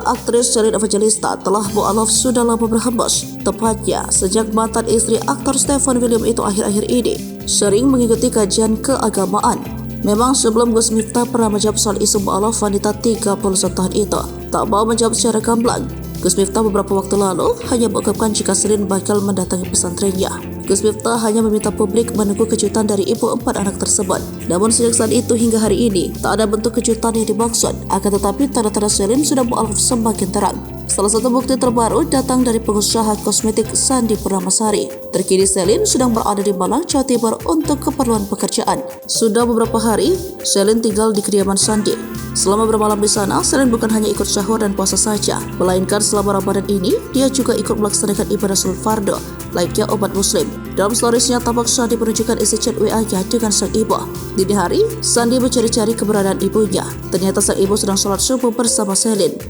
Kabar aktris Sherlyn Evangelista telah mualaf sudah lama berhembus, tepatnya sejak mantan istri aktor Stephen William itu akhir-akhir ini sering mengikuti kajian keagamaan. Memang sebelum Gus Miftah pernah menjawab soal isu mualaf wanita 31 tahun itu tak mau menjawab secara gamblang. Gus Miftah beberapa waktu lalu hanya mengungkapkan jika Sherlyn bakal mendatangi pesantrennya. Gus Miftah hanya meminta publik menunggu kejutan dari ibu 4 anak tersebut. Namun sejak saat itu hingga hari ini tak ada bentuk kejutan yang dimaksud. Akan tetapi tanda-tanda Sherlyn sudah mualaf semakin terang. Salah satu bukti terbaru datang dari pengusaha kosmetik Sandi Purnamasari. Terkini Sherlyn sedang berada di Malang, Jawa Timur untuk keperluan pekerjaan. Sudah beberapa hari Sherlyn tinggal di kediaman Sandi. Selama bermalam di sana, Sherlyn bukan hanya ikut sahur dan puasa saja, melainkan selama Ramadan ini dia juga ikut melaksanakan ibadah salat fardu layaknya umat muslim. Dalam storiesnya tampak Sandi menunjukkan isi chat WA-nya dengan sang ibu. Dini hari, Sandi mencari-cari keberadaan ibunya. Ternyata sang ibu sedang sholat subuh bersama Sherlyn.